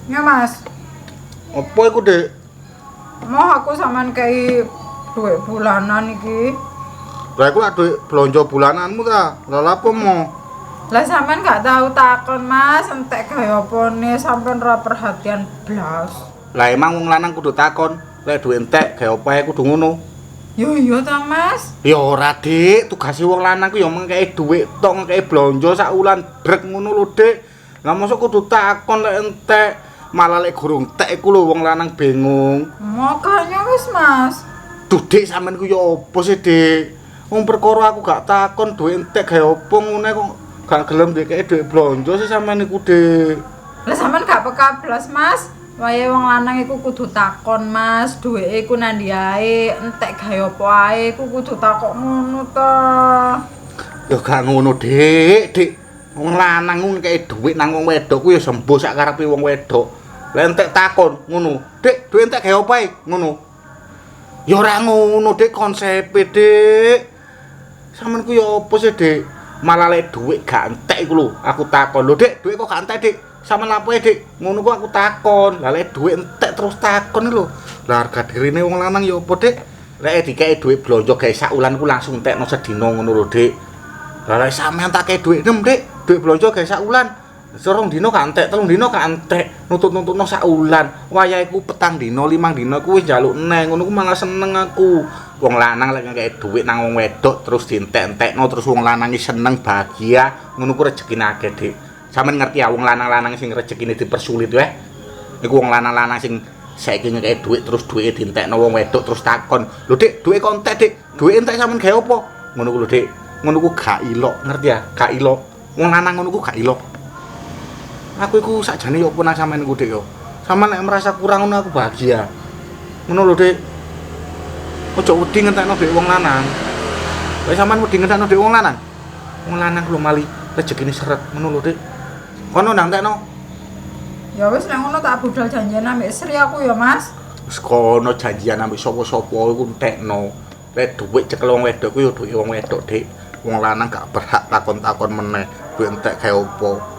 Ya Mas. Apa iku, Dik? Mau aku sampean kei duit bulanan iki. Lah iku lak duit blonjo bulananmu ta? Lah lha apa mo? Lah sampean gak tahu takon Mas, entek gaya opone sampean ora perhatian blas. Lah emang wong lanang kudu takon, lek duit entek gawe opae kudu ngono. Yo iya ta Mas. Ya ora, Dik, tugase wong lanang ku ya mengkei dhuwit tok, ngekei blonjo sak wulan brek ngono lho, Dik. Lah mosok kudu takon lek entek, malah lek gurung entek iku lho wong lanang bingung. Makanya wis Mas. Duh, Dik, sampean ku ya opo sih, Dik? Wong perkara aku gak takon duit entek gawe opo ngene kok gak gelem dikei dhuwit blonjo sih sampean iku, Dik. Lah sampean gak peka blas Mas. Wayahe wong lanang iku kudu takon Mas, duweke iku nang ndi ae, entek gawe apa ae iku kudu takok ngono ta. Ya gak ngono, Dik, Dik. Wong lanang ku ngekei dhuwit nang wong wedok ku ya sembuh sak karepe wong wedok. Lah entek takon ngono, "Dik, dhuwit entek gawe opae?" Ngono. Ya ora ngono, Dik, konsepe, Dik. Sampeyan ku ya apa sih, Dik? Malah lek dhuwit gak entek iku lho, aku takon. "Lho, Dik, dhuwit kok gak entek, Dik?" Sampeyan lapoe, Dik. Ngono ku aku takon. Lah lek dhuwit entek terus takon lho. Lah harga dirine wong lanang ya apa, Dik? Lek dikei dhuwit blonjo gawe sak wulan ku langsung entekno sedina ngono lho, Dik. Lah lek sampean tak kei dhuwit nem, Dik. Dhuwit blonjo gawe sak wulan. Sorong dino gak entek, telung dino gak entek. Nutut-nututno sak wulan. Wayahe ku petang dino, 5 dino ku wis njaluk neh. Ngono ku malah seneng aku. Wong lanang lek ngekei dhuwit nang wong wedok terus dientek-entekno terus wong lanang seneng bahagia, ngono ku rezekine akeh, Dik. Sampeyan ngerti ya wong lanang-lanang sing rezekine dipersulit wae. Iku wong lanang-lanang sing saiki ngekei dhuwit terus dhuwite dientekno wong wedok terus takon, "Lho, Dik, dhuwit kok entek, Dik? Dhuwit entek sampeyan gawe apa?" Ngono ku lho, Dik. Ngono ku gak ilok, ngerti ya? Gak ilok. Wong lanang ngono ku gak ilok. Aku iku sakjane yo apa nang sampeyan iku, Dik yo. Sampeyan nek merasa kurang ngono aku bahagia. Ngono lho, Dik. Ojo wedi ngentekno dhek wong lanang. Lek sampean wedi ngentekno dhek wong lanang. Wong lanang ku lho mali rezekine seret, ngono lho, Dik. Kono ndang entekno. Ya wis nek ngono tak budal janjian ambek Sri aku ya Mas. Wis kono janjian ambek sapa-sapa iku entekno. Lek dhuwit cekel wong wedok ku yo dhuwit wong wedok, Dik. Wong lanang gak berhak takon-takon meneh. Dhuwit entek gawe opo.